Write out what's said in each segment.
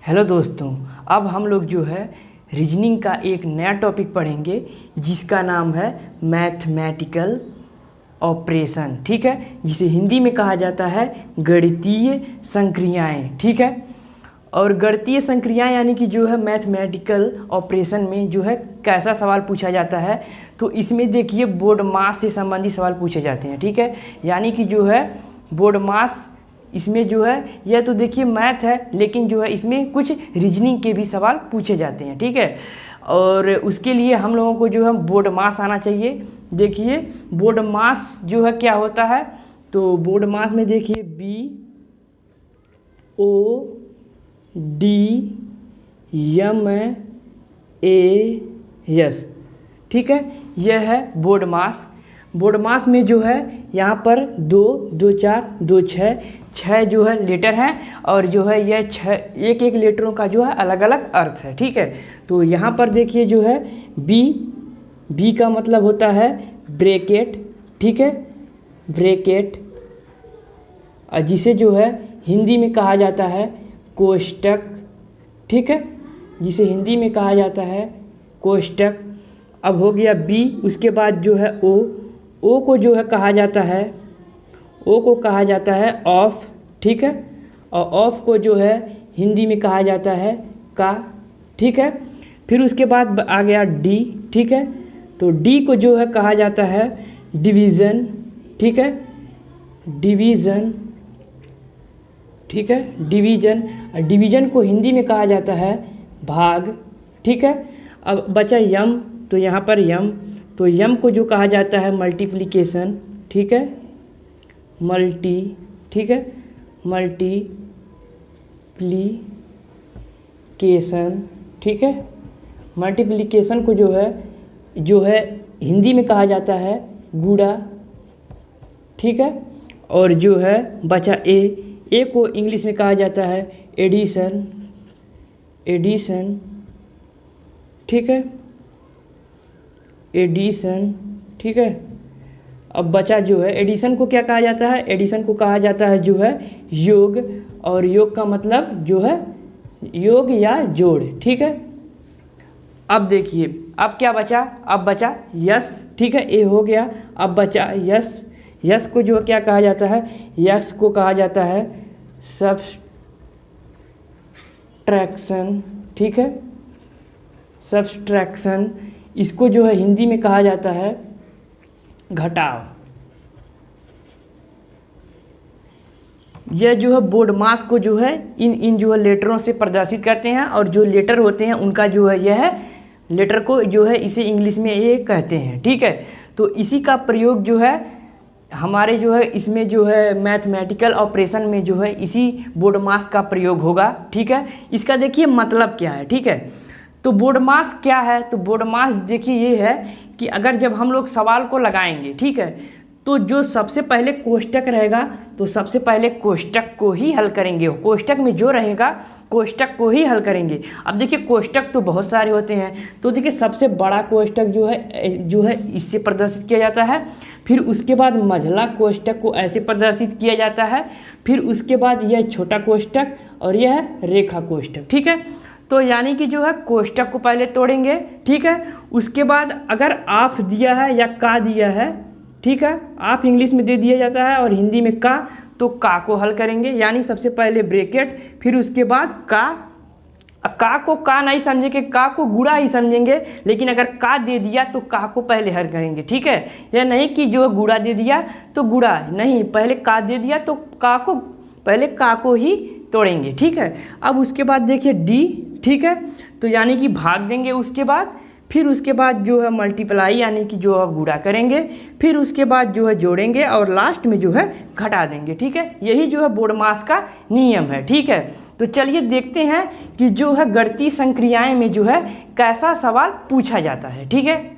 Hello दोस्तों, अब हम लोग जो है रीजनिंग का एक नया टॉपिक पढ़ेंगे जिसका नाम है मैथमेटिकल ऑपरेशन। ठीक है, जिसे हिंदी में कहा जाता है गणितीय संक्रियाएं। ठीक है, और गणितीय संक्रियाएं यानी कि जो है मैथमेटिकल ऑपरेशन में जो है कैसा सवाल पूछा जाता है, तो इसमें देखिए बोर्ड मास से संबंधित सवाल पूछे जाते हैं। ठीक है, यानी कि जो है बोर्ड मास इसमें जो है यह तो देखिए मैथ है, लेकिन जो है इसमें कुछ रीजनिंग के भी सवाल पूछे जाते हैं। ठीक है, और उसके लिए हम लोगों को जो है बोर्ड मास आना चाहिए। देखिए बोर्ड मास जो है क्या होता है, तो बोर्ड मास में देखिए BODMAS। ठीक है, यह है बोर्ड मास। बोर्ड मास में जो है यहाँ पर 2, 2, 4, 2, 6 जो है लेटर हैं, और जो है यह 6 एक एक लेटरों का जो है अलग अलग अर्थ है। ठीक है, तो यहाँ पर देखिए जो है बी का मतलब होता है ब्रैकेट। ठीक है, ब्रैकेट, जिसे जो है हिंदी में कहा जाता है कोष्टक। ठीक है, जिसे हिंदी में कहा जाता है कोष्टक। अब हो गया बी, उसके बाद जो है ओ को जो है कहा जाता है, ओ को कहा जाता है ऑफ। ठीक है, और ऑफ को जो है हिंदी में कहा जाता है का। ठीक है, फिर उसके बाद आ गया डी। ठीक है, तो डी को जो है कहा जाता है डिवीज़न। ठीक है, डिवीज़न। ठीक है, डिवीज़न, डिवीज़न को हिंदी में कहा जाता है भाग। ठीक है, अब बचा यम, तो यहाँ पर यम, तो यम को जो कहा जाता है मल्टीप्लिकेशन। ठीक है, ठीक है, मल्टीप्लिकेशन। ठीक है, मल्टीप्लिकेशन को जो है हिंदी में कहा जाता है गुणा। ठीक है, और जो है बचा ए को इंग्लिश में कहा जाता है एडिशन। ठीक है, एडिशन। ठीक है, अब बचा जो है एडिशन को क्या कहा जाता है, एडिशन को कहा जाता है जो है योग, और योग का मतलब जो है योग या जोड़। ठीक है, अब देखिए अब क्या बचा, अब बचा यस। ठीक है, ए हो गया, अब बचा यस। यस को जो क्या कहा जाता है, यस को कहा जाता है सब्सट्रैक्शन। ठीक है, सब्सट्रैक्शन, इसको जो है हिंदी में कहा जाता है घटाव। यह जो है बोर्ड मास को जो है इन जो है लेटरों से प्रदर्शित करते हैं, और जो लेटर होते हैं उनका जो है यह लेटर को जो है इसे इंग्लिश में ये कहते हैं। ठीक है, तो इसी का प्रयोग जो है हमारे जो है इसमें जो है मैथमेटिकल ऑपरेशन में जो है इसी बोर्ड मास का प्रयोग होगा। ठीक है, इसका देखिए मतलब क्या है। ठीक है, तो बोर्ड मास क्या है, तो बोर्ड मास देखिए ये है कि अगर जब हम लोग सवाल को लगाएंगे, ठीक है, तो जो सबसे पहले कोष्टक रहेगा तो सबसे पहले कोष्टक को ही हल करेंगे। कोष्टक में जो रहेगा कोष्टक को ही हल करेंगे। अब देखिए कोष्टक तो बहुत सारे होते हैं, तो देखिए सबसे बड़ा कोष्टक जो है इससे प्रदर्शित किया जाता है। फिर उसके बाद मझला कोष्टक को ऐसे प्रदर्शित किया जाता है। फिर उसके बाद यह छोटा कोष्टक और यह रेखा कोष्टक। ठीक है, तो यानी कि जो है कोष्टक को पहले तोड़ेंगे। ठीक है, उसके बाद अगर आप दिया है या का दिया है, ठीक है, आप इंग्लिश में दे दिया जाता है और हिंदी में का, तो का को हल करेंगे। यानी सबसे पहले ब्रैकेट, फिर उसके बाद का को का नहीं समझेंगे, का को गुणा ही समझेंगे। लेकिन अगर का दे दिया तो का को पहले हल करेंगे। ठीक है, यह नहीं कि जो गुणा दे दिया तो गुणा नहीं, पहले का दे दिया तो पहले का को ही तोड़ेंगे। ठीक है, अब उसके बाद देखिए डी। ठीक है, तो यानी कि भाग देंगे उसके बाद, फिर उसके बाद जो है मल्टीप्लाई यानी कि जो अब गुणा करेंगे, फिर उसके बाद जो है जोड़ेंगे और लास्ट में जो है घटा देंगे। ठीक है, यही जो है बोर्ड मास का नियम है। ठीक है, तो चलिए देखते हैं कि जो है गणितीय संक्रियाएं में जो है कैसा सवाल पूछा जाता है। ठीक है,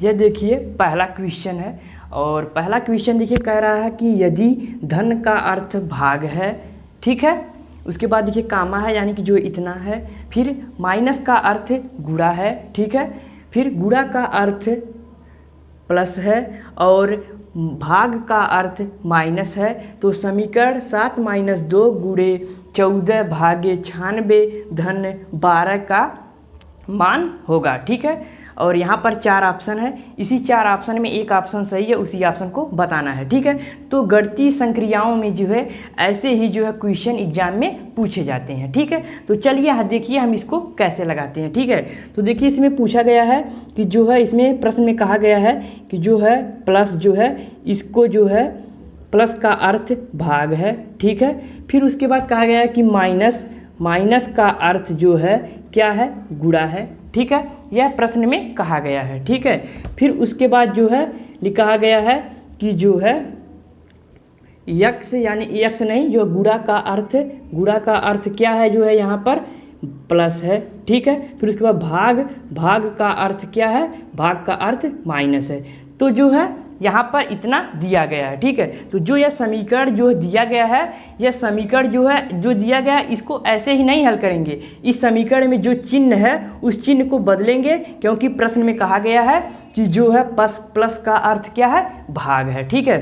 यह देखिए पहला क्वेश्चन है, और पहला क्वेश्चन देखिए कह रहा है कि यदि धन का अर्थ भाग है। ठीक है, उसके बाद देखिए कामा है यानी कि जो इतना है, फिर माइनस का अर्थ गुणा है। ठीक है, फिर गुणा का अर्थ प्लस है और भाग का अर्थ माइनस है, तो समीकरण 7 - 2 गुणे 14 भागे 96 धन 12 का मान होगा। ठीक है, और यहाँ पर 4 ऑप्शन है, इसी 4 ऑप्शन में एक ऑप्शन सही है, उसी ऑप्शन को बताना है। ठीक है, तो गणितीय संक्रियाओं में जो है ऐसे ही जो है क्वेश्चन एग्जाम में पूछे जाते हैं। ठीक है, तो चलिए देखिए हम इसको कैसे लगाते हैं। ठीक है, तो देखिए इसमें पूछा गया है कि जो है इसमें प्रश्न में कहा गया है कि जो है प्लस जो है इसको जो है प्लस का अर्थ भाग है। ठीक है, फिर उसके बाद कहा गया है कि माइनस का अर्थ जो है क्या है, गुणा है। ठीक है, यह प्रश्न में कहा गया है। ठीक है, फिर उसके बाद जो है लिखा गया है कि जो है यक्स यानी यक्स नहीं, जो गुणा का अर्थ क्या है, जो है यहाँ पर प्लस है। ठीक है, फिर उसके बाद भाग का अर्थ क्या है, भाग का अर्थ माइनस है। तो जो है यहाँ पर इतना दिया गया है। ठीक है, तो जो यह समीकरण जो दिया गया है, यह समीकरण जो है जो दिया गया है इसको ऐसे ही नहीं हल करेंगे। इस समीकरण में जो चिन्ह है उस चिन्ह को बदलेंगे, क्योंकि प्रश्न में कहा गया है कि जो है प्लस का अर्थ क्या है, भाग है। ठीक है,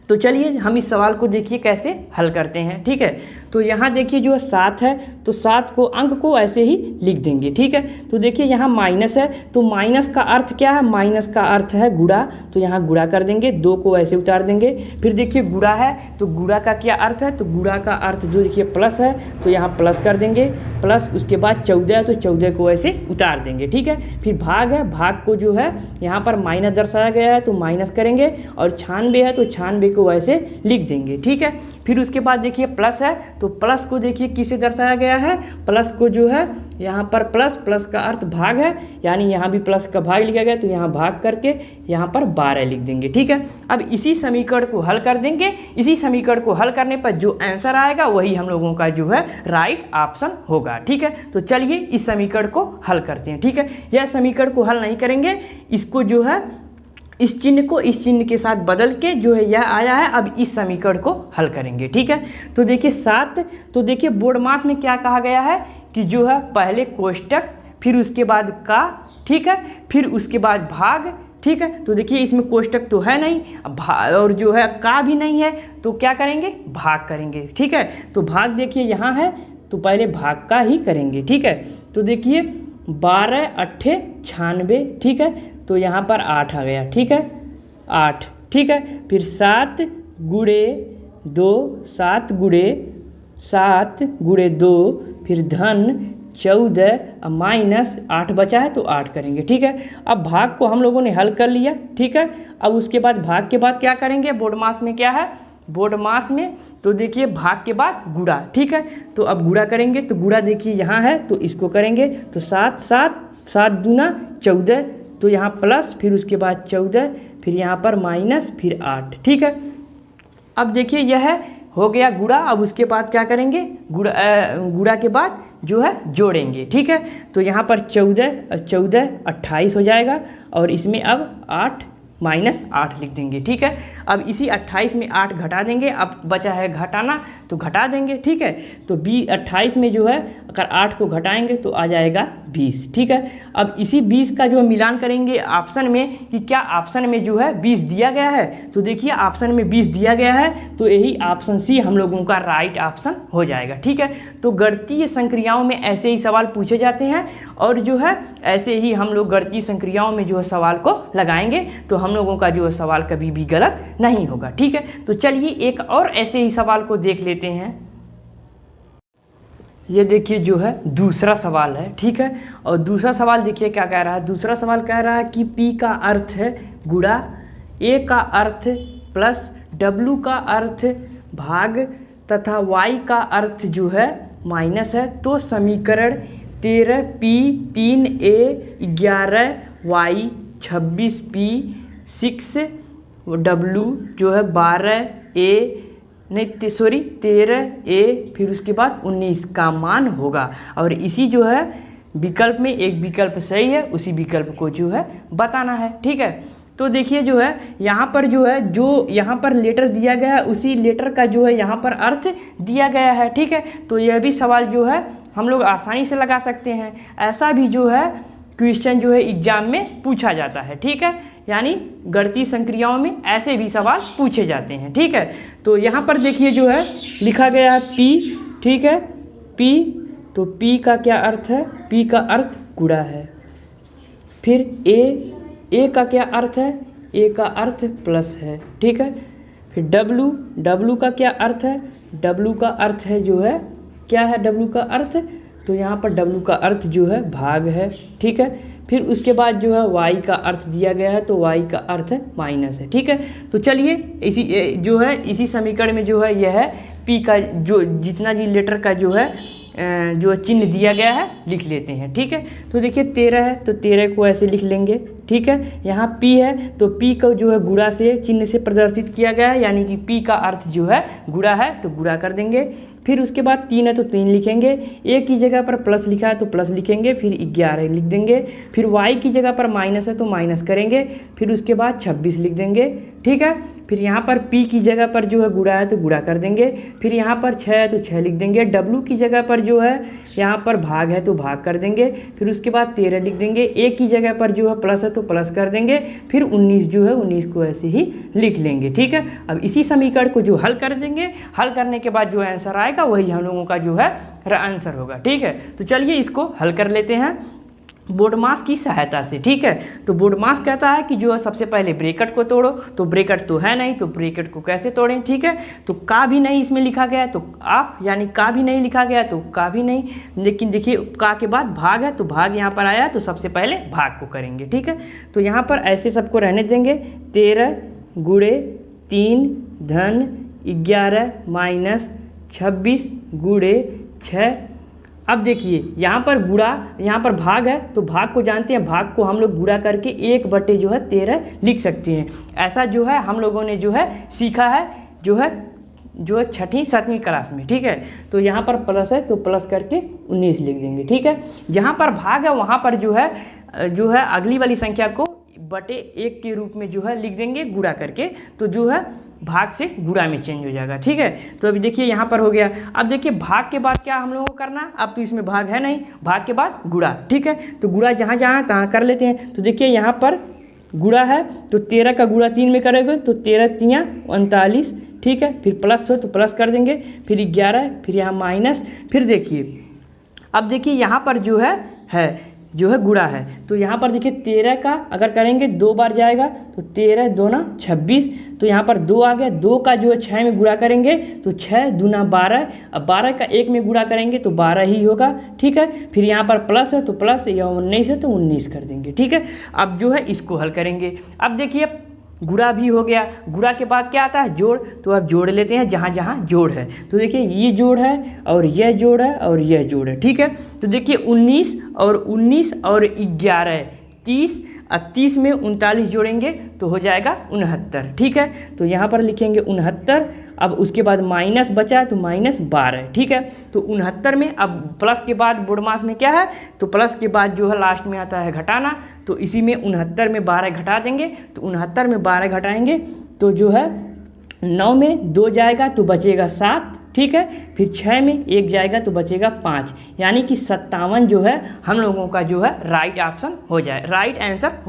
तो चलिए हम इस सवाल को देखिए कैसे हल करते हैं। ठीक है, तो यहाँ देखिए जो है 7 है, तो 7 को अंक को ऐसे ही लिख देंगे। ठीक है, तो देखिए यहाँ माइनस है, तो माइनस का अर्थ क्या है, माइनस का अर्थ है गुणा, तो यहाँ गुणा कर देंगे, 2 को ऐसे उतार देंगे। फिर देखिए गुणा है, तो गुणा का क्या अर्थ है, तो गुणा का अर्थ जो देखिए प्लस है, तो यहाँ प्लस कर देंगे, प्लस उसके बाद 14 है, तो 14 को ऐसे उतार देंगे। ठीक है, फिर भाग है, भाग को जो है यहाँ पर माइनस दर्शाया गया है तो माइनस करेंगे, और 96 है तो 96 को ऐसे लिख देंगे। ठीक है, फिर उसके बाद देखिए प्लस है, तो प्लस को देखिए किसे दर्शाया गया है, प्लस को जो है यहाँ पर प्लस का अर्थ भाग है, यानी यहाँ भी प्लस का भाग लिखा गया, तो यहाँ भाग करके यहाँ पर 12 लिख देंगे। ठीक है, अब इसी समीकरण को हल कर देंगे। इसी समीकरण को हल करने पर जो आंसर आएगा वही हम लोगों का जो है राइट ऑप्शन होगा। ठीक है, तो चलिए इस समीकरण को हल करते हैं। ठीक है, यह समीकरण को हल नहीं करेंगे, इसको जो है इस चिन्ह को इस चिन्ह के साथ बदल के जो है यह आया है, अब इस समीकरण को हल करेंगे। ठीक है, तो देखिए 7, तो देखिए बोर्ड मास में क्या कहा गया है कि जो है पहले कोष्टक, फिर उसके बाद का, ठीक है, फिर उसके बाद भाग। ठीक है, तो देखिए इसमें कोष्टक तो है नहीं, और जो है का भी नहीं है, तो क्या करेंगे, भाग करेंगे। ठीक है, तो भाग देखिए यहाँ है, तो पहले भाग का ही करेंगे। ठीक है, तो देखिए 12 8 96। ठीक है, तो यहाँ पर 8 आ गया। ठीक है, 8। ठीक है, फिर 7 गुणे 2, 7 गुणे 2, फिर धन 14 माइनस 8 बचा है तो 8 करेंगे। ठीक है, अब भाग को हम लोगों ने हल कर लिया। ठीक है, अब उसके बाद भाग के बाद क्या करेंगे, बोर्ड मास में क्या है, बोर्ड मास में तो देखिए भाग के बाद गुणा। ठीक है, तो अब गुणा करेंगे, तो गुणा देखिए यहाँ है तो इसको करेंगे, तो 7 दूना 14, तो यहाँ प्लस, फिर उसके बाद 14, फिर यहाँ पर माइनस, फिर 8। ठीक है, अब देखिए यह हो गया गुणा। अब उसके बाद क्या करेंगे, गुणा के बाद जो है जोड़ेंगे। ठीक है, तो यहाँ पर 14 28 हो जाएगा, और इसमें अब 8 -8 लिख देंगे। ठीक है, अब इसी 28 में 8 घटा देंगे, अब बचा है घटाना तो घटा देंगे। ठीक है, तो 28 में जो है अगर 8 को घटाएंगे तो आ जाएगा 20। ठीक है, अब इसी 20 का जो मिलान करेंगे ऑप्शन में कि क्या ऑप्शन में जो है 20 दिया गया है, तो देखिए ऑप्शन में 20 दिया गया है, तो यही ऑप्शन सी हम लोगों का राइट ऑप्शन हो जाएगा। ठीक है, तो गणितीय संक्रियाओं में ऐसे ही सवाल पूछे जाते हैं, और जो है ऐसे ही हम लोग गणितीय संक्रियाओं में जो है सवाल को लगाएंगे, तो हम लोगों का जो है सवाल कभी भी गलत नहीं होगा। ठीक है, तो चलिए एक और ऐसे ही सवाल को देख लेते हैं। ये देखिए जो है दूसरा सवाल है। ठीक है, और दूसरा सवाल देखिए क्या कह रहा है, दूसरा सवाल कह रहा है कि P का अर्थ है गुणा, A का अर्थ प्लस W का अर्थ भाग तथा Y का अर्थ जो है माइनस है, तो समीकरण 13P 3A 11Y 26P 6W जो है 12A नहीं सॉरी 13A फिर उसके बाद 19 का मान होगा। और इसी जो है विकल्प में एक विकल्प सही है, उसी विकल्प को जो है बताना है। ठीक है, तो देखिए जो है यहाँ पर जो है जो यहाँ पर लेटर दिया गया है उसी लेटर का जो है यहाँ पर अर्थ दिया गया है। ठीक है, तो यह भी सवाल जो है हम लोग आसानी से लगा सकते हैं। ऐसा भी जो है क्वेश्चन जो है एग्जाम में पूछा जाता है। ठीक है, यानी गणितीय संक्रियाओं में ऐसे भी सवाल पूछे जाते हैं। ठीक है, तो यहाँ पर देखिए जो है लिखा गया है P, ठीक है, P, तो P का क्या अर्थ है? P का अर्थ गुणा है। फिर A का क्या अर्थ है? A का अर्थ प्लस है। ठीक है, फिर W का क्या अर्थ है? W का अर्थ है जो है, क्या है W का अर्थ? तो यहाँ पर W का अर्थ जो है भाग है। ठीक है, फिर उसके बाद जो है Y का अर्थ दिया गया है, तो Y का अर्थ है माइनस है। ठीक है, तो चलिए इसी जो है इसी समीकरण में जो है यह है P का जो जितना भी लेटर का जो है जो चिन्ह दिया गया है लिख लेते हैं। ठीक है, तो देखिए 13 है तो 13 को ऐसे लिख लेंगे। ठीक है, यहाँ P है तो P को जो है गुणा से चिन्ह से प्रदर्शित किया गया है, यानी कि P का अर्थ जो है गुणा है तो गुणा कर देंगे। फिर उसके बाद 3 है तो 3 लिखेंगे, A की जगह पर प्लस लिखा है तो प्लस लिखेंगे, फिर 11 लिख देंगे। फिर Y की जगह पर माइनस है तो माइनस करेंगे, फिर उसके बाद 26 लिख देंगे। ठीक है, फिर यहाँ पर P की जगह पर जो है गुणा है तो गुणा कर देंगे। फिर यहाँ पर 6 है तो 6 लिख देंगे। W की जगह पर जो है यहाँ पर भाग है तो भाग कर देंगे। फिर उसके बाद 13 लिख देंगे। A की जगह पर जो है प्लस है तो प्लस कर देंगे। फिर 19 जो है 19 को ऐसे ही लिख लेंगे। ठीक है, अब इसी समीकरण को जो हल कर देंगे, हल करने के बाद जो आंसर आएगा वही हम लोगों का जो है आंसर होगा। ठीक है, तो चलिए इसको हल कर लेते हैं बोडमास की सहायता से। ठीक है, तो बोडमास कहता है कि जो है सबसे पहले ब्रैकेट को तोड़ो, तो ब्रैकेट तो है नहीं तो ब्रैकेट को कैसे तोड़ें। ठीक है, तो का भी नहीं इसमें लिखा गया है तो आप, यानी का भी नहीं लिखा गया तो का भी नहीं, लेकिन देखिए का के बाद भाग है तो भाग यहाँ पर आया तो सबसे पहले भाग को करेंगे। ठीक है, तो यहाँ पर ऐसे सबको रहने देंगे। 13 गुणे 3 धन 11 माइनस 26 गुणे 6। अब देखिए यहाँ पर गुणा, यहाँ पर भाग है तो भाग को जानते हैं, भाग को हम लोग गुणा करके 1/13 लिख सकते हैं। ऐसा जो है हम लोगों ने जो है सीखा है जो है 6वीं 7वीं क्लास में। ठीक है, तो यहाँ पर प्लस है तो प्लस करके 19 लिख देंगे। ठीक है, जहाँ पर भाग है वहाँ पर जो है अगली वाली संख्या को बटे 1 के रूप में जो है लिख देंगे गुणा करके, तो जो है भाग से गुणा में चेंज हो जाएगा। ठीक है, तो अभी देखिए यहाँ पर हो गया। अब देखिए भाग के बाद क्या हम लोगों को करना, अब तो इसमें भाग है नहीं, भाग के बाद गुणा। ठीक है, तो गुणा जहाँ जहाँ तहाँ कर लेते हैं। तो देखिए यहाँ पर गुणा है तो 13 का गुणा 3 में करेंगे तो 13 3 39। ठीक है, फिर प्लस हो तो प्लस कर देंगे, फिर 11, फिर यहाँ माइनस। फिर देखिए अब देखिए यहाँ पर जो है गुणा है, तो यहाँ पर देखिए 13 का अगर करेंगे 2 बार जाएगा तो 13 दूना 26, तो यहाँ पर 2 आ गया। 2 का जो है 6 में गुणा करेंगे तो 6 दूना 12, अब 12 का 1 में गुणा करेंगे तो 12 ही होगा। ठीक है, फिर यहाँ पर प्लस है तो प्लस, या 19 है तो 19 कर देंगे। ठीक है, अब जो है इसको हल करेंगे। अब देखिए गुणा भी हो गया, गुणा के बाद क्या आता है जोड़, तो अब जोड़ लेते हैं जहाँ जहाँ जोड़ है। तो देखिए ये जोड़ है और यह जोड़ है और यह जोड़ है। ठीक है, तो देखिए 19 और 11 30, अब 30 में 39 जोड़ेंगे तो हो जाएगा 69। ठीक है, तो यहाँ पर लिखेंगे 69। अब उसके बाद माइनस बचा तो -12। ठीक है, तो 69 में अब प्लस के बाद बोडमास में क्या है, तो प्लस के बाद जो है लास्ट में आता है घटाना, तो इसी में 69 में 12 घटा देंगे, तो 69 में 12 घटाएंगे तो जो है 9 में 2 जाएगा तो बचेगा 7। ठीक है, फिर 6 में 1 जाएगा तो बचेगा 5, यानी कि 57 जो है हम लोगों का जो है राइट आंसर हो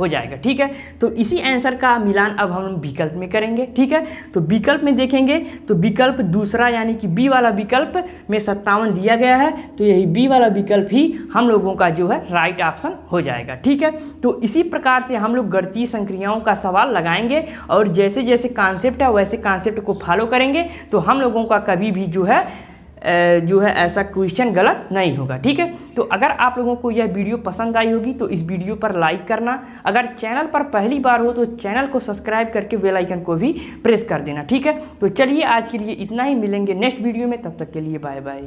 जाएगा। ठीक है, तो इसी आंसर का मिलान अब हम विकल्प में करेंगे। ठीक है, तो विकल्प में देखेंगे तो विकल्प दूसरा यानी कि बी वाला विकल्प में 57 दिया गया है, तो यही बी वाला विकल्प ही हम लोगों का जो है राइट ऑप्शन हो जाएगा। ठीक है, तो इसी प्रकार से हम लोग गणितीय संक्रियाओं का सवाल लगाएंगे और जैसे जैसे कॉन्सेप्ट है वैसे कॉन्सेप्ट को फॉलो करेंगे तो हम लोगों का कभी भी जो है ऐसा क्वेश्चन गलत नहीं होगा। ठीक है, तो अगर आप लोगों को यह वीडियो पसंद आई होगी तो इस वीडियो पर लाइक करना, अगर चैनल पर पहली बार हो तो चैनल को सब्सक्राइब करके बेल आइकन को भी प्रेस कर देना। ठीक है, तो चलिए आज के लिए इतना ही, मिलेंगे नेक्स्ट वीडियो में, तब तक के लिए बाय बाय।